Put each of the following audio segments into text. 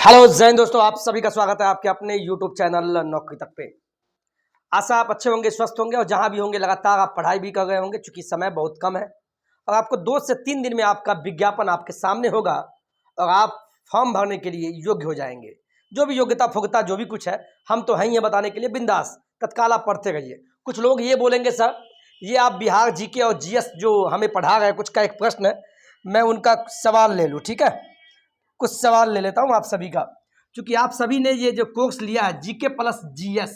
Hello Jain दोस्तों, आप सभी का स्वागत है आपके अपने यूट्यूब चैनल नौकरी तक पे। आशा आप अच्छे होंगे, स्वस्थ होंगे और जहां भी होंगे लगातार आप पढ़ाई भी कर रहे होंगे, चूंकि समय बहुत कम है और आपको 2 से 3 दिन में आपका विज्ञापन आपके सामने होगा और आप फॉर्म भरने के लिए योग्य हो जाएंगे। जो भी योग्यता फोग्यता जो भी कुछ है, हम तो हैं ये बताने के लिए, बिंदास तत्काल आप पढ़ते रहिए। कुछ लोग ये बोलेंगे सर ये आप बिहार जीके और जीएस जो हमें पढ़ा रहे हैं, कुछ का एक प्रश्न है, मैं उनका सवाल ले लूँ। ठीक है, कुछ सवाल ले लेता हूं आप सभी का, क्योंकि आप सभी ने ये जो कोर्स लिया है जीके प्लस जीएस,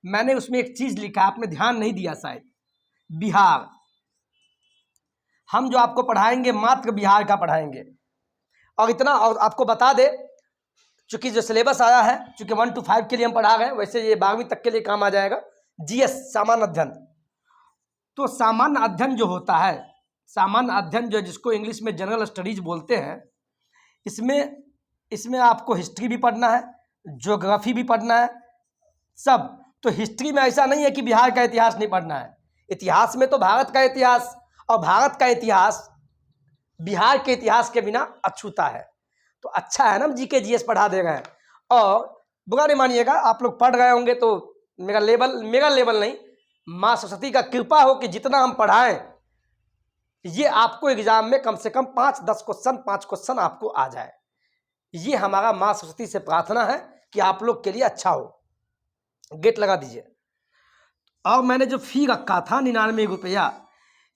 मैंने उसमें एक चीज लिखा है, आपने ध्यान नहीं दिया शायद। बिहार, हम जो आपको पढ़ाएंगे मात्र बिहार का पढ़ाएंगे। और इतना और आपको बता दे, चूंकि जो सिलेबस आया है, चूंकि 1 to 5 के लिए हम पढ़ा रहे हैं, वैसे ये 12वीं तक के लिए काम आ जाएगा। जीएस सामान्य अध्ययन, तो सामान्य अध्ययन जो होता है, सामान्य अध्ययन जो जिसको इंग्लिश में जनरल स्टडीज बोलते हैं, इसमें आपको हिस्ट्री भी पढ़ना है, ज्योग्राफी भी पढ़ना है, सब। तो हिस्ट्री में ऐसा नहीं है कि बिहार का इतिहास नहीं पढ़ना है, इतिहास में तो भारत का इतिहास, और भारत का इतिहास बिहार के इतिहास के बिना अछूता है। तो अच्छा है ना, जीके जीएस पढ़ा दे रहे हैं। और बुरा नहीं मानिएगा, आप लोग पढ़ रहे होंगे तो मेरा लेवल नहीं, माँ सरस्वती का कृपा हो कि जितना हम पढ़ाएं ये आपको एग्जाम में कम से कम 5-10 क्वेश्चन 5 क्वेश्चन आपको आ जाए। ये हमारा माँ सरस्वती से प्रार्थना है कि आप लोग के लिए अच्छा हो। गेट लगा दीजिए। और मैंने जो फी रखा था 99 रुपया,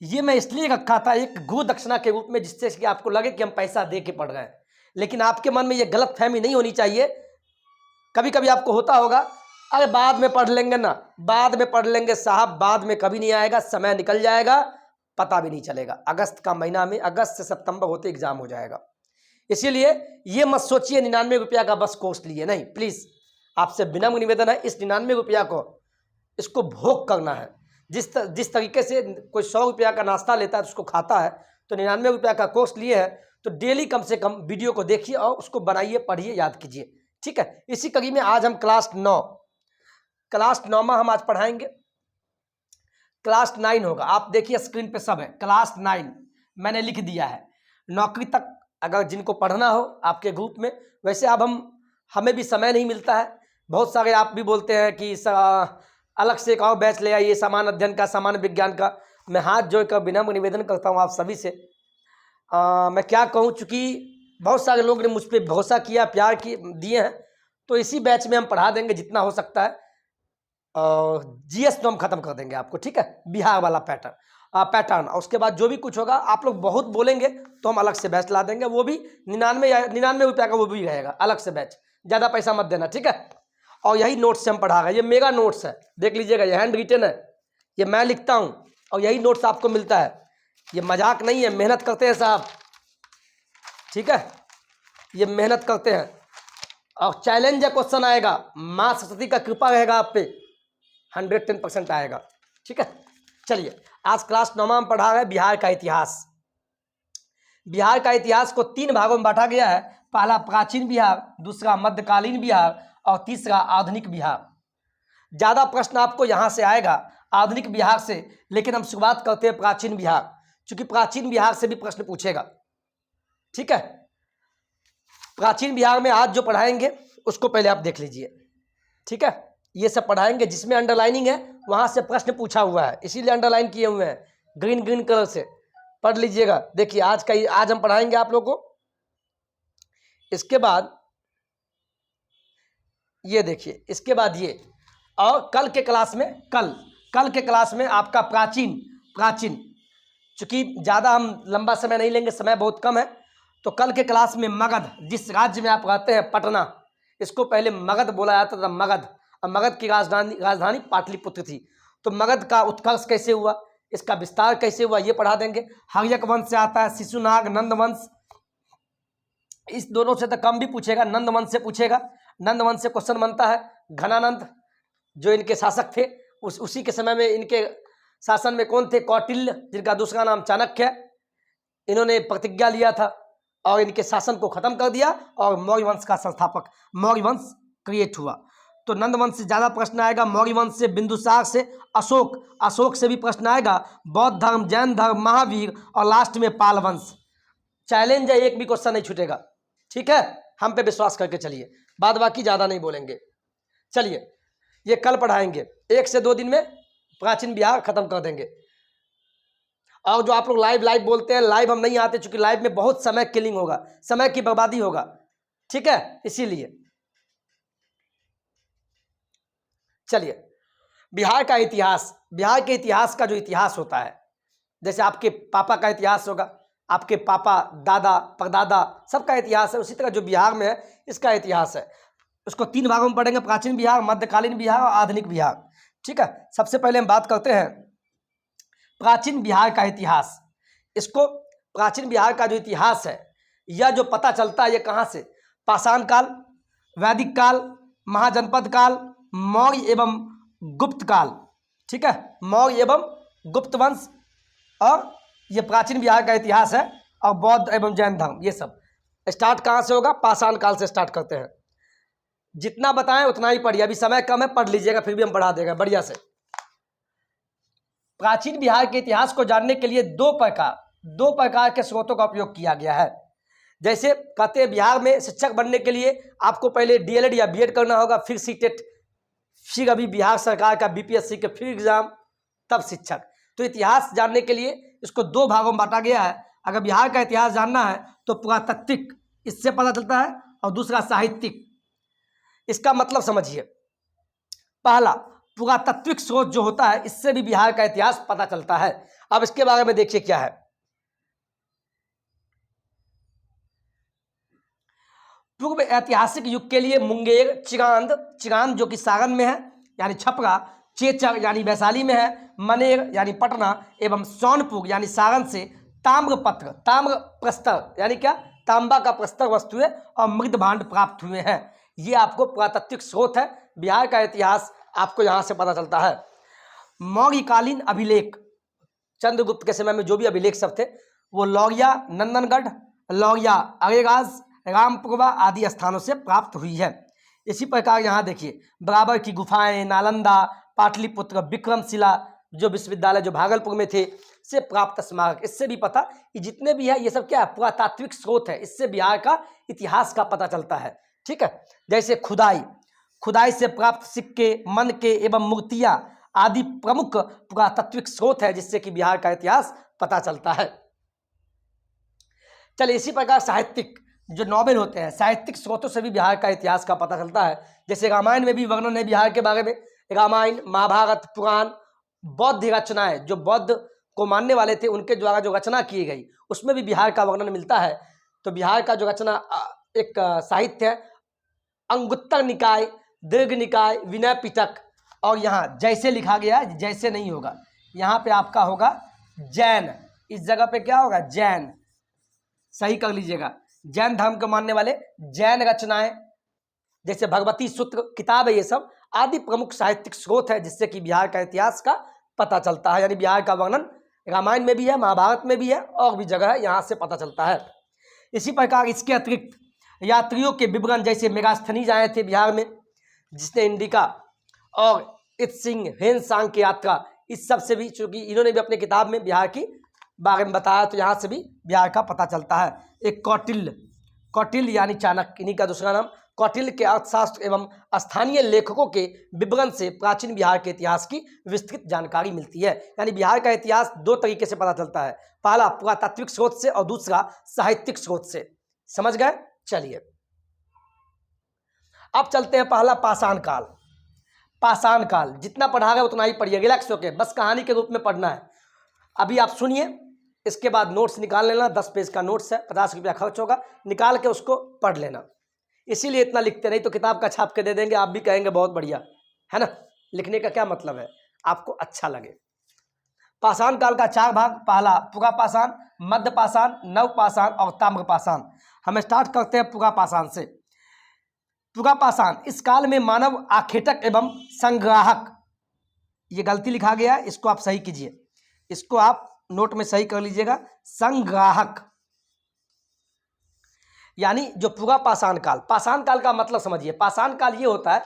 ये मैं इसलिए रखा था एक गु दक्षिणा के रूप में, जिससे कि आपको लगे कि हम पैसा दे के पढ़ रहे हैं। लेकिन आपके मन में ये गलत फहमी नहीं होनी चाहिए। कभी कभी आपको होता होगा, अरे बाद में पढ़ लेंगे ना, बाद में पढ़ लेंगे साहब, बाद में कभी नहीं आएगा, समय निकल जाएगा, पता भी नहीं चलेगा। अगस्त का महीना में, अगस्त से सितंबर होते एग्जाम हो जाएगा। इसीलिए ये मत सोचिए 99 रुपया का बस कोर्स लिए, नहीं। प्लीज आपसे विनम्र निवेदन है, इस 99 रुपया को इसको भोग करना है। जिस तरीके से कोई 100 रुपया का नाश्ता लेता है तो उसको खाता है, तो 99 रुपया का कोर्स लिए है तो डेली कम से कम वीडियो को देखिए और उसको बनाइए, पढ़िए, याद कीजिए। ठीक है, इसी कड़ी में आज हम क्लास 9 में हम आज पढ़ाएंगे। क्लास 9 होगा, आप देखिए स्क्रीन पे सब है, क्लास 9 मैंने लिख दिया है। नौकरी तक अगर जिनको पढ़ना हो आपके ग्रुप में, वैसे अब हमें भी समय नहीं मिलता है। बहुत सारे आप भी बोलते हैं कि अलग से एक और बैच ले आइए सामान्य अध्ययन का, सामान्य विज्ञान का। मैं हाथ जोड़कर विनम्र निवेदन करता हूँ आप सभी से। मैं क्या कहूँ, चूँकि बहुत सारे लोग ने मुझ पर भरोसा किया, प्यार दिए हैं, तो इसी बैच में हम पढ़ा देंगे जितना हो सकता है। जीएस तो हम खत्म कर देंगे आपको, ठीक है, बिहार वाला पैटर्न। और उसके बाद जो भी कुछ होगा, आप लोग बहुत बोलेंगे तो हम अलग से बैच ला देंगे, वो भी 99 रुपया का वो भी रहेगा, अलग से बैच, ज़्यादा पैसा मत देना, ठीक है। और यही नोट्स से हम पढ़ा रहे हैं, ये मेरा नोट्स है, देख लीजिएगा, ये हैंड रिटन है, ये मैं लिखता हूँ और यही नोट्स आपको मिलता है। ये मजाक नहीं है, मेहनत करते हैं साहब, ठीक है, ये मेहनत करते हैं। और चैलेंज है, क्वेश्चन आएगा, माँ सरस्वती का कृपा रहेगा आप पे, 110% आएगा, ठीक है। चलिए, आज क्लास 9 में पढ़ा रहे हैं बिहार का इतिहास। बिहार का इतिहास को 3 भागों में बांटा गया है। पहला प्राचीन बिहार, दूसरा मध्यकालीन बिहार और तीसरा आधुनिक बिहार। ज्यादा प्रश्न आपको यहां से आएगा आधुनिक बिहार से, लेकिन हम शुरुआत करते हैं प्राचीन बिहार, क्योंकि प्राचीन बिहार से भी प्रश्न पूछेगा, ठीक है। प्राचीन बिहार में आज जो पढ़ाएंगे उसको पहले आप देख लीजिए, ठीक है। ये सब पढ़ाएंगे, जिसमें अंडरलाइनिंग है वहां से प्रश्न पूछा हुआ है, इसीलिए अंडरलाइन किए हुए हैं ग्रीन कलर से, पढ़ लीजिएगा। देखिए आज हम पढ़ाएंगे आप लोगों को। इसके बाद ये देखिए, इसके बाद ये, और कल के क्लास में आपका प्राचीन, चूंकि ज़्यादा हम लंबा समय नहीं लेंगे, समय बहुत कम है, तो कल के क्लास में मगध, जिस राज्य में आप रहते हैं, पटना, इसको पहले मगध बोला जाता था, मगध। और मगध की राजधानी पाटलिपुत्र थी। तो मगध का उत्कर्ष कैसे हुआ, इसका विस्तार कैसे हुआ, ये पढ़ा देंगे। हर्यक वंश से आता है, शिशुनाग, नंदवंश, इस दोनों से तो कम भी पूछेगा, नंदवंश से पूछेगा। नंदवंश से क्वेश्चन बनता है। घनानंद जो इनके शासक थे, उसी के समय में इनके शासन में कौन थे, कौटिल्य, जिनका दूसरा नाम चाणक्य है। इन्होंने प्रतिज्ञा लिया था और इनके शासन को खत्म कर दिया और मौर्य वंश का संस्थापक, मौर्य वंश क्रिएट हुआ। तो नंदवंश से ज्यादा प्रश्न आएगा, मौर्य वंश से, बिंदुसार से, अशोक से भी प्रश्न आएगा, बौद्ध धर्म, जैन धर्म, महावीर और लास्ट में पाल वंश। चैलेंज है, एक भी क्वेश्चन नहीं छूटेगा, ठीक है। हम पे विश्वास करके चलिए, बाद बाकी ज़्यादा नहीं बोलेंगे। चलिए, ये कल पढ़ाएंगे, 1 से 2 दिन में प्राचीन बिहार खत्म कर देंगे। और जो आप लोग लाइव लाइव बोलते हैं, लाइव हम नहीं आते, चूंकि लाइव में बहुत समय किलिंग होगा, समय की बर्बादी होगा, ठीक है, इसीलिए। चलिए, बिहार का इतिहास, बिहार के इतिहास का जो इतिहास होता है, जैसे आपके पापा का इतिहास होगा, आपके पापा, दादा, परदादा, सबका इतिहास है, उसी तरह जो बिहार में है इसका इतिहास है। उसको 3 भागों में पढ़ेंगे, प्राचीन बिहार, मध्यकालीन बिहार और आधुनिक बिहार, ठीक है। सबसे पहले हम बात करते हैं प्राचीन बिहार का इतिहास। इसको प्राचीन बिहार का जो इतिहास है, यह जो पता चलता है, ये कहाँ से? पाषाण काल, वैदिक काल, महाजनपद काल, मौर्य एवं गुप्त काल, ठीक है, मौर्य एवं गुप्त वंश, और ये प्राचीन बिहार का इतिहास है, और बौद्ध एवं जैन धर्म, ये सब स्टार्ट कहाँ से होगा? पाषाण काल से स्टार्ट करते हैं। जितना बताएं उतना ही पढ़िए, अभी समय कम है, पढ़ लीजिएगा, फिर भी हम पढ़ा देंगे बढ़िया से। प्राचीन बिहार के इतिहास को जानने के लिए दो प्रकार के स्रोतों का उपयोग किया गया है। जैसे कहते हैं, बिहार में शिक्षक बनने के लिए आपको पहले डीएलएड या बीएड करना होगा, फिर सीटेट, फिर अभी बिहार सरकार का बीपीएससी के फिर एग्जाम, तब शिक्षक। तो इतिहास जानने के लिए इसको 2 भागों में बांटा गया है। अगर बिहार का इतिहास जानना है तो पुरातात्विक, इससे पता चलता है, और दूसरा साहित्यिक। इसका मतलब समझिए, पहला पुरातात्विक स्रोत जो होता है, इससे भी बिहार का इतिहास पता चलता है। अब इसके बारे में देखिए क्या है। पूर्व ऐतिहासिक युग के लिए मुंगेर, चिरांद जो कि सारण में है यानी छपरा, चेचर यानी वैशाली में है, मनेर यानी पटना, एवं सोनपुर यानी सारण से ताम्रपत्र, ताम्र प्रस्तर यानी क्या? तांबा का प्रस्तर वस्तुएं और मृद भांड प्राप्त हुए हैं। ये आपको पुरातात्विक स्रोत है। बिहार का इतिहास आपको यहाँ से पता चलता है। मौर्यकालीन अभिलेख, चंद्रगुप्त के समय में जो भी अभिलेख सब थे, वो लौरिया, नंदनगढ़, लौरिया, अरेराज, रामपुरवा आदि स्थानों से प्राप्त हुई है। इसी प्रकार यहाँ देखिए, बराबर की गुफाएं, नालंदा, पाटलिपुत्र, विक्रमशिला जो विश्वविद्यालय जो भागलपुर में थे, से प्राप्त स्मारक, इससे भी पता कि जितने भी है ये सब क्या है? पुरातात्विक स्रोत है। इससे बिहार का इतिहास का पता चलता है, ठीक है। जैसे खुदाई से प्राप्त सिक्के, मनके एवं मूर्तियां आदि प्रमुख पुरातात्विक स्रोत है, जिससे कि बिहार का इतिहास पता चलता है। चलिए, इसी प्रकार साहित्यिक जो नॉवेल होते हैं, साहित्यिक स्रोतों से भी बिहार का इतिहास का पता चलता है। जैसे रामायण में भी वर्णन है बिहार के बारे में। रामायण, महाभारत, पुराण, बौद्ध रचनाएं, जो बौद्ध को मानने वाले थे उनके द्वारा जो रचना की गई, उसमें भी बिहार का वर्णन मिलता है। तो बिहार का जो रचना एक साहित्य है, अंगुत्तर निकाय, दीर्घ निकाय, विनय पिटक, और यहाँ जैसे लिखा गया है, जैसे नहीं होगा, यहाँ पे आपका होगा जैन। इस जगह पे क्या होगा? जैन, सही कर लीजिएगा। जैन धर्म के मानने वाले जैन रचनाएं, जैसे भगवती सूत्र किताब है, ये सब आदि प्रमुख साहित्यिक स्रोत है, जिससे कि बिहार का इतिहास का पता चलता है। यानी बिहार का वर्णन रामायण में भी है, महाभारत में भी है, और भी जगह है, यहाँ से पता चलता है। इसी प्रकार इसके अतिरिक्त यात्रियों के विवरण, जैसे मेगास्थनीज आए थे बिहार में, जिसने इंडिका और इत सिंह हेनसांग की यात्रा, इस सब से भी, चूंकि इन्होंने भी अपने किताब में बिहार की बारे में बताया, तो यहाँ से भी बिहार का पता चलता है। एक कौटिल्य यानी चाणक्य, इन्हीं का दूसरा नाम। कौटिल्य के अर्थशास्त्र एवं स्थानीय लेखकों के विवरण से प्राचीन बिहार के इतिहास की विस्तृत जानकारी मिलती है। यानी बिहार का इतिहास 2 तरीके से पता चलता है, पहला पुरातात्विक स्रोत से और दूसरा साहित्यिक स्रोत से। समझ गए? चलिए, अब चलते हैं पहला पाषाण काल। पाषाण काल जितना पढ़ा गया उतना ही पढ़िए, रिलैक्स होके, बस कहानी के रूप में पढ़ना है। अभी आप सुनिए, इसके बाद नोट्स निकाल लेना। 10 पेज का नोट्स है, 50 रुपया खर्च होगा, निकाल के उसको पढ़ लेना। इसीलिए इतना लिखते, नहीं तो किताब का छाप के दे देंगे, आप भी कहेंगे बहुत बढ़िया है ना। लिखने का क्या मतलब है? आपको अच्छा लगे। पाषाण काल का 4 भाग, पहला पुरा पाषाण, मध्य पाषाण, नव पाषाण और ताम्र पाषाण। हम स्टार्ट करते हैं पुरा पाषाण से। पुरा पाषाण, इस काल में मानव आखेटक एवं संग्राहक, ये गलती लिखा गया है, इसको आप सही कीजिए, इसको आप नोट में सही कर लीजिएगा। संग्राहक यानी जो पूरा पाषाण काल का मतलब समझिए। पाषाण काल ये होता है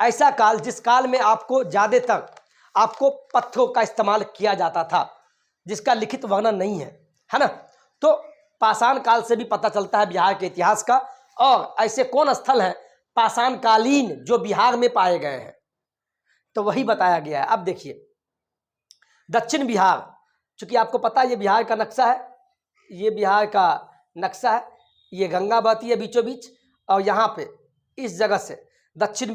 ऐसा काल जिस काल में आपको ज्यादातर आपको पत्थरों का इस्तेमाल किया जाता था, जिसका लिखित वर्णन नहीं है, है ना। तो पाषाण काल से भी पता चलता है बिहार के इतिहास का। और ऐसे कौन स्थल हैं पाषाण कालीन जो बिहार में पाए गए हैं, तो वही बताया गया है। अब देखिए दक्षिण बिहार, चूंकि आपको पता है ये बिहार का नक्शा है, ये बिहार का नक्शा है, ये गंगा बहती है बीचों बीच, और यहाँ पे इस जगह से दक्षिण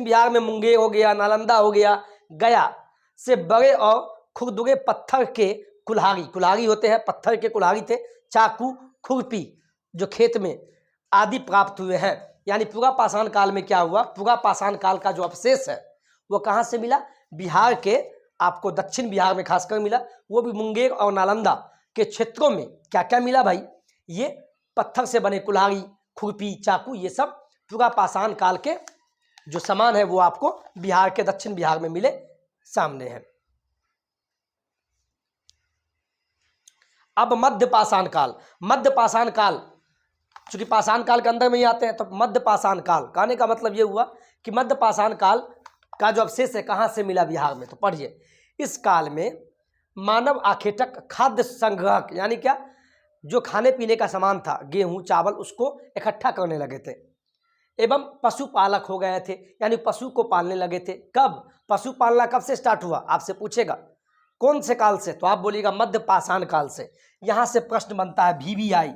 बिहार में मुंगेर हो गया, नालंदा हो गया, गया से बड़े और खुरदुरे पत्थर के कुल्हाड़ी होते हैं, पत्थर के कुल्हाड़ी थे, चाकू, खुरपी जो खेत में आदि प्राप्त हुए हैं। यानी पूरा पाषाण काल में क्या हुआ, पूरा पाषाण काल का जो अवशेष है वो कहाँ से मिला, बिहार के आपको दक्षिण बिहार में खासकर मिला, वो भी मुंगेर और नालंदा के क्षेत्रों में। क्या क्या मिला भाई, ये पत्थर से बने कुल्हाड़ी, खुरपी, चाकू, ये सब पूरा पाषाण काल के जो सामान है वो आपको बिहार के दक्षिण बिहार में मिले सामने हैं। अब मध्य पाषाण काल चूंकि पाषाण काल के अंदर में ही आते हैं, तो मध्य पाषाण काल कहने का मतलब ये हुआ कि मध्य पाषाण काल का जो अवशेष है कहाँ से मिला बिहार में। तो पढ़िए, इस काल में मानव आखेटक खाद्य संग्रहक, यानी क्या, जो खाने पीने का सामान था, गेहूं चावल, उसको इकट्ठा करने लगे थे, एवं पशुपालक हो गए थे, यानी पशु को पालने लगे थे। कब पशु पालना कब से स्टार्ट हुआ, आपसे पूछेगा कौन से काल से, तो आप बोलिएगा मध्य पाषाण काल से। यहाँ से प्रश्न बनता है VVI,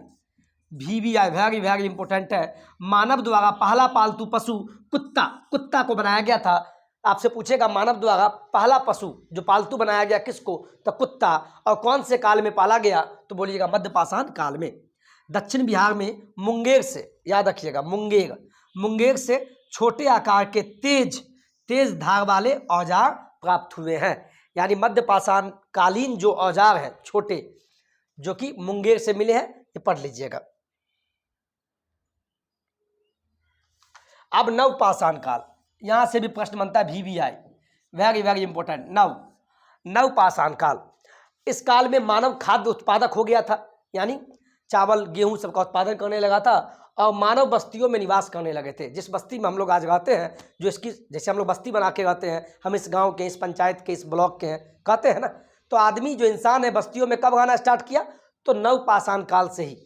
वेरी वेरी इंपॉर्टेंट है। मानव द्वारा पहला पालतू पशु कुत्ता को बनाया गया था। आपसे पूछेगा मानव द्वारा पहला पशु जो पालतू बनाया गया किसको, तो कुत्ता, और कौन से काल में पाला गया, तो बोलिएगा मध्य पाषाण काल में। दक्षिण बिहार में मुंगेर से, याद रखिएगा मुंगेर से छोटे आकार के तेज धार वाले औजार प्राप्त हुए हैं। यानी मध्य पाषाण कालीन जो औजार हैं छोटे, जो कि मुंगेर से मिले हैं, ये पढ़ लीजिएगा। अब नव पाषाण काल, यहां से भी प्रश्न बनता है VVI, वेरी वेरी इंपॉर्टेंट। नव पाषाण काल, इस काल में मानव खाद्य उत्पादक हो गया था, यानी चावल गेहूं सबका उत्पादन करने लगा था, और मानव बस्तियों में निवास करने लगे थे। जिस बस्ती में हम लोग आज रहते हैं, जो इसकी जैसे हम लोग बस्ती बना के रहते हैं, हम इस गांव के, इस पंचायत के, इस ब्लॉक के हैं, कहते हैं ना, तो आदमी जो इंसान है बस्तियों में कब रहना स्टार्ट किया, तो नव पाषाण काल से ही।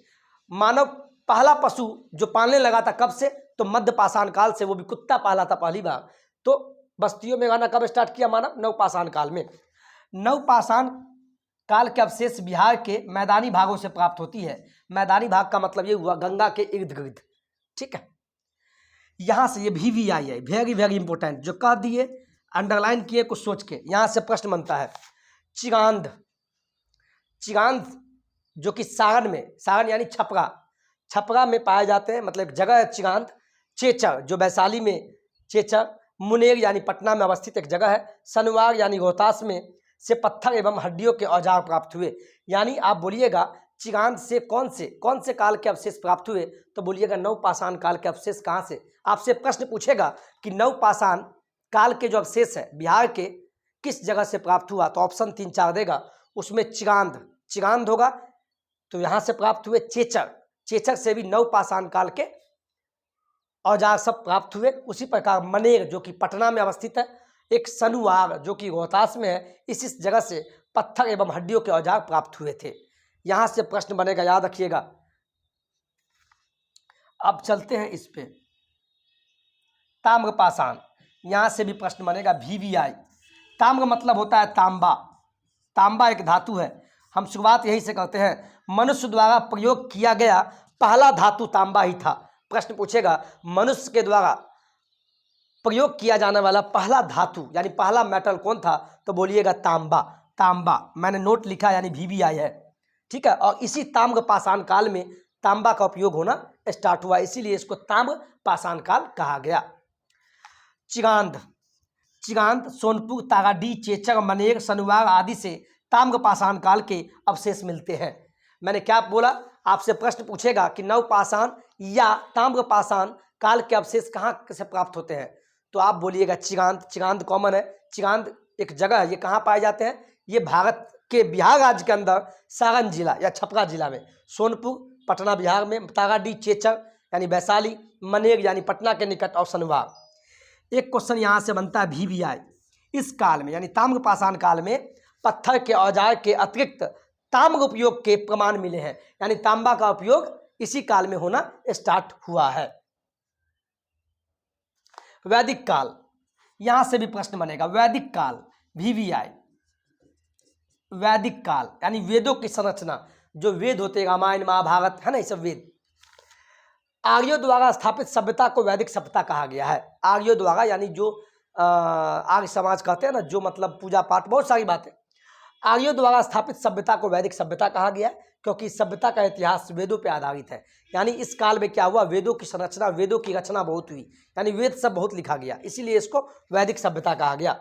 मानव पहला पशु जो पालने लगा था कब से, तो मध्य पाषाण काल से, वो भी कुत्ता पाला था पहली बार। तो बस्तियों में रहना कब स्टार्ट किया मानव, नव पाषाण काल में। नव पाषाण काल के अवशेष बिहार के मैदानी भागों से प्राप्त होती है। मैदानी भाग का मतलब ये हुआ गंगा के इर्द गिर्द, ठीक है। यहां से ये VVI है, वेरी वेरी इंपॉर्टेंट, जो कह दिए अंडरलाइन किए कुछ सोच के। यहां से प्रश्न बनता है चिगांध जो कि सारण यानी छपरा में पाए जाते हैं, मतलब एक जगह है चिगांध। चेचर जो वैशाली में, चेचर। मुनेर यानी पटना में अवस्थित एक जगह है। सनवार यानी रोहतास में से पत्थर एवं हड्डियों के औजार प्राप्त हुए। यानी आप बोलिएगा चिगांध से कौन से काल के अवशेष प्राप्त हुए, तो बोलिएगा नव पाषाण काल के अवशेष कहाँ से। आपसे प्रश्न पूछेगा कि नव पाषाण काल के जो अवशेष है बिहार के किस जगह से प्राप्त हुआ, तो ऑप्शन 3-4 देगा, उसमें चिगांध होगा, तो यहाँ से प्राप्त हुए। चेचर से भी नव पाषाण काल के औजार सब प्राप्त हुए। उसी प्रकार मनेर जो कि पटना में अवस्थित है, एक सनुवार जो कि रोहतास में है, इस जगह से पत्थर एवं हड्डियों के औजार प्राप्त हुए थे। यहां से प्रश्न बनेगा, याद रखिएगा। अब चलते हैं इस पे, ताम्र पाषाण, यहां से भी प्रश्न बनेगा VVI। ताम्र मतलब होता है तांबा एक धातु है। हम शुरुआत यही से करते हैं, मनुष्य द्वारा प्रयोग किया गया पहला धातु तांबा ही था। प्रश्न पूछेगा मनुष्य के द्वारा प्रयोग किया जाने वाला पहला धातु यानी पहला मेटल कौन था, तो बोलिएगा तांबा। मैंने नोट लिखा, यानी VVI है, ठीक है। और इसी ताम्र पाषाण काल में तांबा का उपयोग होना स्टार्ट हुआ, इसीलिए इसको ताम्र पाषाण काल कहा गया। चिगांध सोनपुर, ताराडीह, चेचर, मनेर, सनुवार आदि से ताम्र पाषाण काल के अवशेष मिलते हैं। मैंने क्या बोला, आपसे प्रश्न पूछेगा कि नव पाषाण या ताम्र पाषाण काल के अवशेष कहाँ से प्राप्त होते हैं, तो आप बोलिएगा चिगांध कॉमन है। चिगांध एक जगह है, ये कहाँ पाए जाते हैं, ये भारत के बिहार राज्य के अंदर सारण जिला या छपरा जिला में, सोनपुर पटना बिहार में, ताराडीह चेचर यानी वैशाली, मनेर यानी पटना के निकट, और सनवार। एक क्वेश्चन यहाँ से बनता है VVI। इस काल में यानी ताम्र पाषाण काल में पत्थर के औजार के अतिरिक्त ताम्र उपयोग के प्रमाण मिले हैं, यानी तांबा का उपयोग इसी काल में होना स्टार्ट हुआ है। वैदिक काल, यहां से भी प्रश्न बनेगा। वैदिक काल, VVI, वैदिक काल यानी वेदों की संरचना, जो वेद होते हैं, रामायण महाभारत है ना, ये सब वेद। आर्यों द्वारा स्थापित सभ्यता को वैदिक सभ्यता कहा गया है। आर्यों द्वारा यानी जो आर्य समाज कहते हैं ना, जो मतलब पूजा पाठ बहुत सारी बातें, आर्यों द्वारा स्थापित सभ्यता को वैदिक सभ्यता कहा गया है, क्योंकि सभ्यता का इतिहास वेदों पर आधारित है। यानी इस काल में क्या हुआ, वेदों की संरचना, वेदों की रचना बहुत हुई, यानी वेद सब बहुत लिखा गया, इसीलिए इसको वैदिक सभ्यता कहा गया।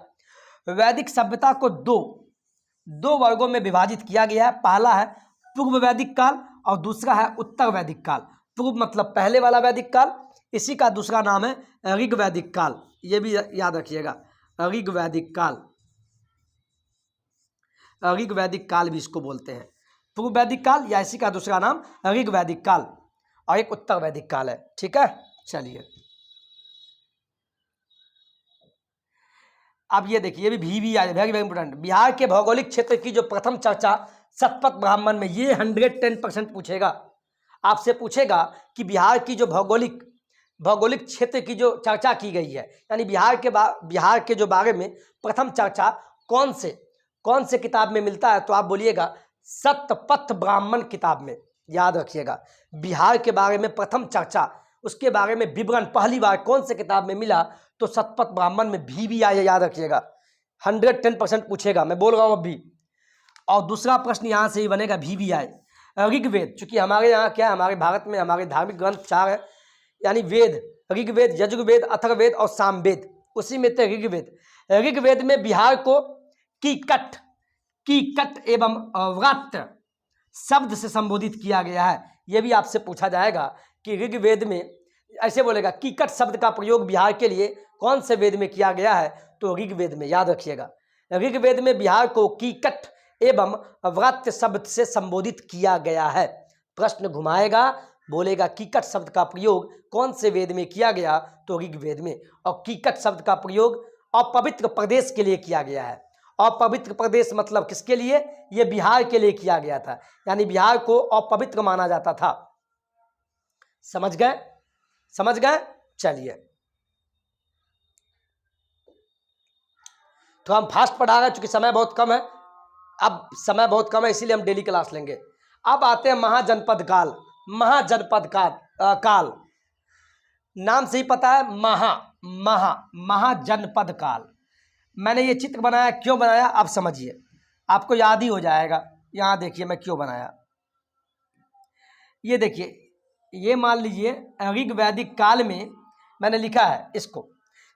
वैदिक सभ्यता को दो वर्गों में विभाजित किया गया है। पहला है पूर्व वैदिक काल और दूसरा है उत्तर वैदिक काल। पूर्व मतलब पहले वाला वैदिक काल, इसी का दूसरा नाम है ऋग वैदिक काल। ये भी याद रखिएगा, ऋग वैदिक काल, ऋग वैदिक काल भी इसको बोलते हैं। पूर्व वैदिक काल या इसी का दूसरा नाम ऋग वैदिक काल, और एक उत्तर वैदिक काल है। ठीक है, चलिए अब ये देखिए, ये भी VVI, very very important. Bihar के भौगोलिक क्षेत्र की जो प्रथम चर्चा शतपथ ब्राह्मण में, ये 110% पूछेगा, आपसे पूछेगा कि बिहार की जो भौगोलिक क्षेत्र की जो चर्चा की गई है, यानी बिहार के जो बारे में प्रथम चर्चा कौन से किताब में मिलता है, तो आप बोलिएगा शतपथ ब्राह्मण किताब में। याद रखिएगा, बिहार के बारे में प्रथम चर्चा, उसके बारे में विवरण पहली बार कौन से किताब में मिला, तो शतपथ ब्राह्मण में VVI, याद रखिएगा 110% पूछेगा, मैं बोल रहा हूं अभी। और दूसरा प्रश्न यहां से ही बनेगा VVI, ऋग्वेद। चूंकि हमारे यहाँ क्या है, हमारे भारत में हमारे धार्मिक ग्रंथ 4 है, यानी वेद, ऋग्वेद, यजुर्वेद, अथर्ववेद और सामवेद, उसी में थे ऋग्वेद। ऋग्वेद में बिहार को कीकट एवं व्रात्य शब्द से संबोधित किया गया है। यह भी आपसे पूछा जाएगा कि ऋग्वेद में ऐसे बोलेगा, कीकट शब्द का प्रयोग बिहार के लिए कौन से वेद में किया गया है, तो ऋग्वेद में। याद रखिएगा, ऋग्वेद में बिहार को कीकट एवं व्रात्य शब्द से संबोधित किया गया है। प्रश्न घुमाएगा, बोलेगा कीकट शब्द का प्रयोग कौन से वेद में किया गया, तो ऋग्वेद में। और कीकट शब्द का प्रयोग अपवित्र प्रदेश के लिए किया गया है। अपवित्र प्रदेश मतलब किसके लिए, ये बिहार के लिए किया गया था, यानी बिहार को अपवित्र माना जाता था। समझ गए? चलिए, तो हम फास्ट पढ़ा रहे, चूंकि समय बहुत कम है, अब समय बहुत कम है, इसीलिए हम डेली क्लास लेंगे। अब आते हैं महाजनपद काल। महाजनपद काल नाम से ही पता है, महाजनपद काल। मैंने ये चित्र बनाया, क्यों बनाया आप समझिए, आपको याद ही हो जाएगा। यहाँ देखिए मैं क्यों बनाया, ये देखिए, ये मान लीजिए ऋग वैदिक काल में मैंने लिखा है इसको।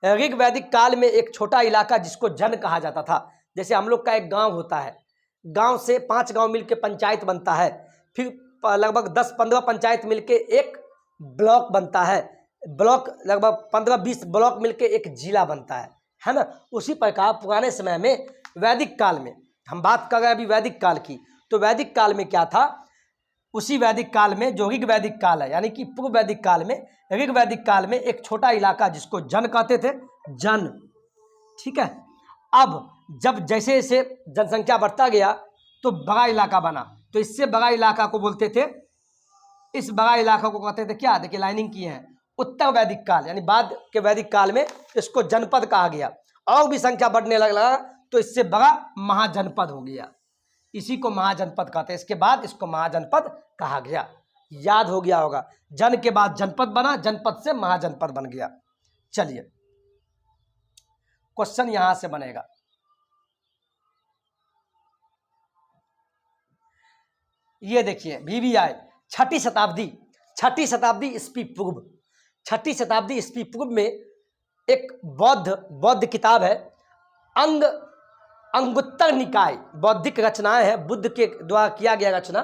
ऋग वैदिक काल में एक छोटा इलाका जिसको जन कहा जाता था, जैसे हम लोग का एक गांव होता है, गांव से 5 गांव मिलके पंचायत बनता है, फिर लगभग 10-15 पंचायत मिलके एक ब्लॉक बनता है, ब्लॉक लगभग 15-20 ब्लॉक मिलके एक जिला बनता है ना। उसी प्रकार पुराने समय में वैदिक काल में, हम बात कर रहे हैं अभी वैदिक काल की, तो वैदिक काल में क्या था, उसी वैदिक काल में जो ऋग वैदिक काल है, यानी कि पूर्व वैदिक काल में, ऋग वैदिक काल में एक छोटा इलाका जिसको जन कहते थे, जन। ठीक है, अब जब जैसे जैसे जनसंख्या बढ़ता गया तो बड़ा इलाका बना, तो इससे बड़ा इलाका को बोलते थे, इस बड़ा इलाका को कहते थे क्या, देखिए लाइनिंग किए हैं, उत्तर वैदिक काल, यानी बाद के वैदिक काल में इसको जनपद कहा गया। और भी संख्या बढ़ने लगा तो इससे बड़ा महाजनपद हो गया, इसी को महाजनपद कहते हैं। इसके बाद इसको महाजनपद कहा गया, याद हो गया होगा, जन के बाद जनपद बना, जनपद से महाजनपद बन गया। चलिए, क्वेश्चन यहां से बनेगा, ये देखिए VVI, छठी शताब्दी ईस्वी पूर्व, छठी शताब्दी ईस्वी पूर्व में एक बौद्ध किताब है, अंगुत्तर निकाय, बौद्धिक रचनाएं हैं, बुद्ध के द्वारा किया गया रचना।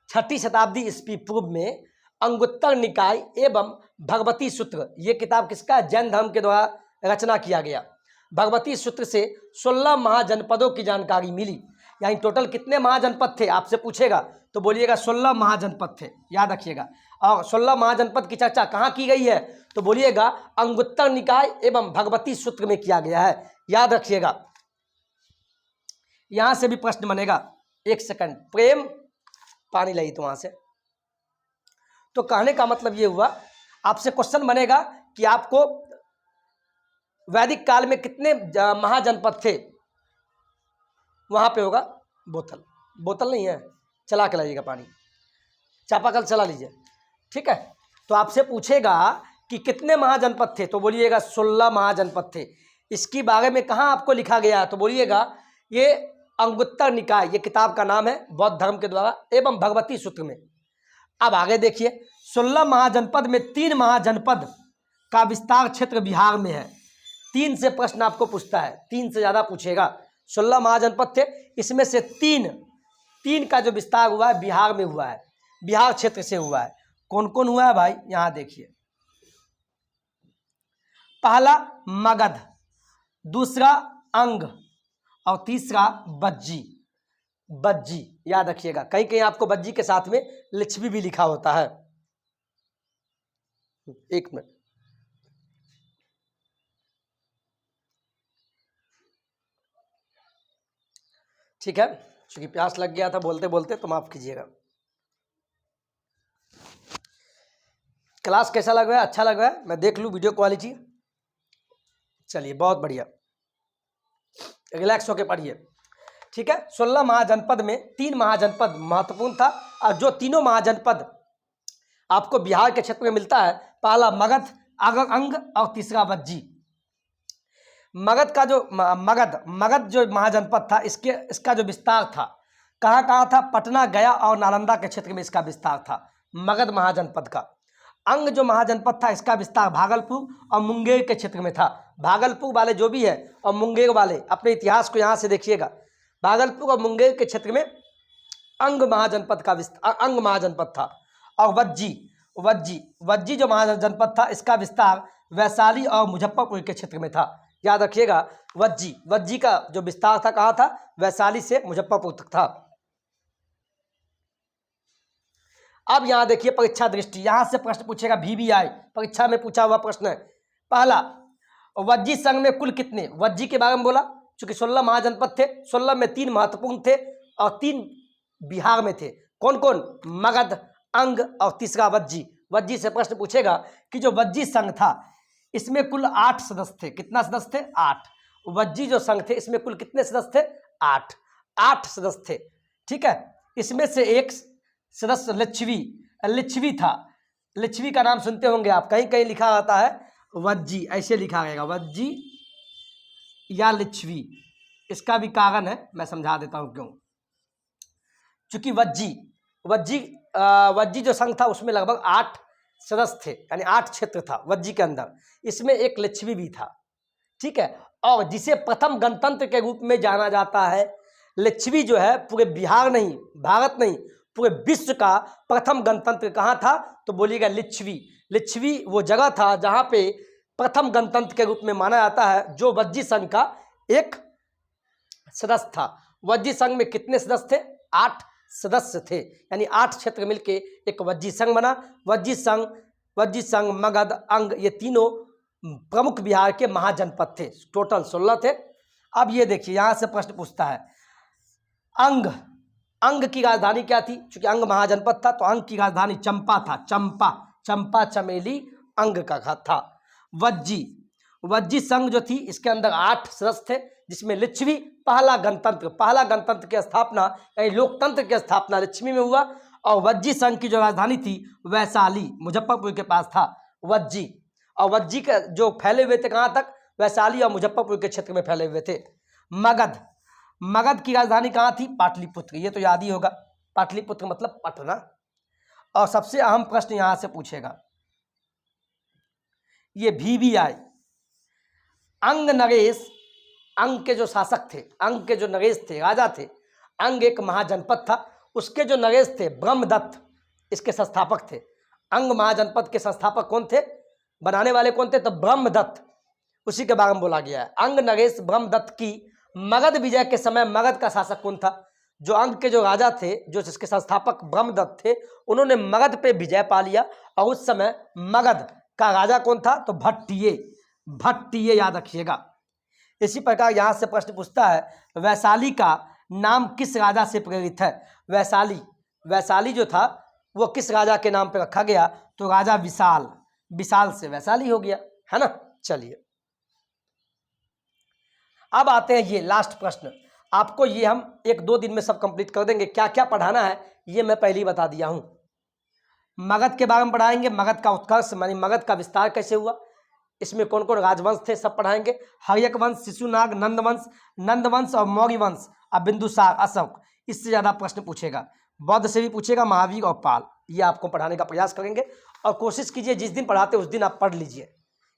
छठी शताब्दी ईस्वी पूर्व में अंगुत्तर निकाय एवं भगवती सूत्र, ये किताब किसका, जैन धर्म के द्वारा रचना किया गया। भगवती सूत्र से 16 महाजनपदों की जानकारी मिली, यानी टोटल कितने महाजनपद थे आपसे पूछेगा, तो बोलिएगा 16 महाजनपद थे, याद रखिएगा। और 16 महाजनपद की चर्चा कहाँ की गई है, तो बोलिएगा अंगुत्तर निकाय एवं भगवती सूत्र में किया गया है, याद रखिएगा। यहां से भी प्रश्न बनेगा, 1 सेकंड, प्रेम पानी लाई तो वहां से। तो कहने का मतलब ये हुआ, आपसे क्वेश्चन बनेगा कि आपको वैदिक काल में कितने महाजनपद थे, वहां पे होगा बोतल। बोतल नहीं है, चला के लाइएगा पानी, चापाकल चला लीजिए, ठीक है। तो आपसे पूछेगा कि कितने महाजनपद थे, तो बोलिएगा 16 महाजनपद थे। इसके बारे में कहाँ आपको लिखा गया है, तो बोलिएगा ये अंगुत्तर निकाय, ये किताब का नाम है, बौद्ध धर्म के द्वारा एवं भगवती सूत्र में। अब आगे देखिए, 16 महाजनपद में 3 महाजनपद का विस्तार क्षेत्र बिहार में है। 3 से प्रश्न आपको पूछता है, 3 से ज़्यादा पूछेगा। 16 महाजनपद थे, इसमें से 3 का जो विस्तार हुआ है बिहार में हुआ है, बिहार क्षेत्र से हुआ है। कौन कौन हुआ है भाई, यहाँ देखिए। पहला मगध, दूसरा अंग और तीसरा बज्जी। बज्जी याद रखिएगा, कहीं कहीं आपको बज्जी के साथ में लिच्छवी भी लिखा होता है। एक मिनट, ठीक है, क्योंकि प्यास लग गया था बोलते बोलते, तो माफ कीजिएगा। क्लास कैसा लग रहा है, अच्छा लग रहा है, मैं देख लूँ वीडियो क्वालिटी। चलिए बहुत बढ़िया, रिलैक्स होके पढ़िए, ठीक है। 16 महाजनपद में 3 महाजनपद महत्वपूर्ण था, और जो तीनों महाजनपद आपको बिहार के क्षेत्र में मिलता है, पहला मगध, अंग और तीसरा बज्जी। मगध का जो मगध जो महाजनपद था, इसका जो विस्तार था कहाँ कहाँ था, पटना, गया और नालंदा के क्षेत्र में इसका विस्तार था, मगध महाजनपद का। अंग जो महाजनपद था, इसका विस्तार भागलपुर और मुंगेर के क्षेत्र में था। भागलपुर वाले जो भी है और मुंगेर वाले, अपने इतिहास को यहाँ से देखिएगा, भागलपुर और मुंगेर के क्षेत्र में अंग महाजनपद का विस्तार, अंग महाजनपद था। और वज्जी जो महाजनपद था, इसका विस्तार वैशाली और मुजफ्फरपुर के क्षेत्र में था। याद रखिएगा, वज्जी का जो विस्तार था कहाँ था, वैशाली से मुजफ्फरपुर तक था। अब यहां देखिए परीक्षा दृष्टि, यहां से प्रश्न पूछेगा, VVI परीक्षा में पूछा हुआ प्रश्न है। पहला, वज्जी संघ में कुल कितने, वज्जी के बारे में बोला, चूंकि 16 महाजनपद थे, 16 में 3 महत्वपूर्ण थे और 3 बिहार में थे। कौन कौन, मगध, अंग और तीसरा वज्जी। वज्जी से प्रश्न पूछेगा कि जो वज्जी संघ था, इसमें कुल 8 सदस्य थे। कितना सदस्य थे, 8। वज्जी जो संघ थे, इसमें कुल कितने सदस्य थे, 8 सदस्य थे, ठीक है। इसमें से एक सदस्य लिच्छवी था। लिच्छवी का नाम सुनते होंगे आप, कहीं कहीं लिखा आता है वज्जी, ऐसे लिखा गया वज्जी या लिच्छवी। इसका भी कारण है, मैं समझा देता हूं क्यों। चूंकि वज्जी जो संघ था, उसमें लगभग 8 सदस्य थे, यानी 8 क्षेत्र था वज्जी के अंदर। इसमें एक लिच्छवी भी था, ठीक है। और जिसे प्रथम गणतंत्र के रूप में जाना जाता है, लिच्छवी जो है पूरे बिहार नहीं, भारत नहीं, पूरे विश्व का प्रथम गणतंत्र कहाँ था, तो बोलिएगा लिच्छवी। लिच्छवी वो जगह था जहाँ पे प्रथम गणतंत्र के रूप में माना जाता है, जो वज्जी संघ का एक सदस्य था। वज्जी संघ में कितने सदस्य थे, 8 सदस्य थे, यानी 8 क्षेत्र मिलके एक वज्जी संघ बना। वज्जी संघ, मगध, अंग, ये तीनों प्रमुख बिहार के महाजनपद थे, टोटल 16 थे। अब ये देखिए, यहां से प्रश्न पूछता है, अंग की राजधानी क्या थी, चूंकि अंग महाजनपद था तो अंग की राजधानी चंपा था। चंपा चमेली अंग का था। वज्जी संघ जो थी, इसके अंदर 8 सदस्य थे, जिसमें लिच्छवी, पहला गणतंत्र की स्थापना, यानी लोकतंत्र की स्थापना लिच्छवी में हुआ। और वज्जी संघ की जो राजधानी थी, वैशाली, मुजफ्फरपुर के पास था वज्जी। और वज्जी के जो फैले हुए थे कहाँ तक, वैशाली और मुजफ्फरपुर के क्षेत्र में फैले हुए थे। मगध की राजधानी कहाँ थी, पाटलिपुत्र, ये तो याद ही होगा, पाटलिपुत्र मतलब पटना। और सबसे अहम प्रश्न यहां से पूछेगा, ये VVI, अंग नरेश, अंग के जो शासक थे, अंग के जो नरेश थे, राजा थे। अंग एक महाजनपद था, उसके जो नरेश थे ब्रह्मदत्त, इसके संस्थापक थे। अंग महाजनपद के संस्थापक कौन थे, बनाने वाले कौन थे, तो ब्रह्मदत्त, उसी के बारे में बोला गया है। अंग नरेश ब्रह्मदत्त की मगध विजय के समय मगध का शासक कौन था, जो अंग के जो राजा थे, जो जिसके संस्थापक ब्रह्मदत्त थे, उन्होंने मगध पे विजय पा लिया। और उस समय मगध का राजा कौन था, तो भट्टिये, याद रखिएगा। इसी प्रकार यहां से प्रश्न पूछता है, वैशाली का नाम किस राजा से प्रेरित है। वैशाली जो था, वो किस राजा के नाम पे रखा गया? तो राजा विशाल, विशाल से वैशाली हो गया, है ना। चलिए अब आते हैं ये लास्ट प्रश्न। आपको ये हम 1-2 दिन में सब कंप्लीट कर देंगे। क्या क्या पढ़ाना है ये मैं पहले ही बता दिया हूं। मगध के बारे में पढ़ाएंगे, मगध का उत्कर्ष मानी मगध का विस्तार कैसे हुआ, इसमें कौन कौन राजवंश थे सब पढ़ाएंगे। हर्यक वंश, शिशुनाग, नंदवंश, नंदवंश और मौर्य वंश, और बिंदुसार, अशोक, इससे ज़्यादा प्रश्न पूछेगा। बौद्ध से भी पूछेगा, महावीर और पाल, ये आपको पढ़ाने का प्रयास करेंगे। और कोशिश कीजिए जिस दिन पढ़ाते उस दिन आप पढ़ लीजिए,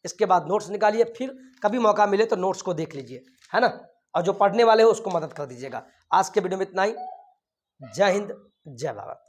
इसके बाद नोट्स निकालिए, फिर कभी मौका मिले तो नोट्स को देख लीजिए, है ना। और जो पढ़ने वाले हो उसको मदद कर दीजिएगा। आज के वीडियो में इतना ही। जय हिंद, जय भारत।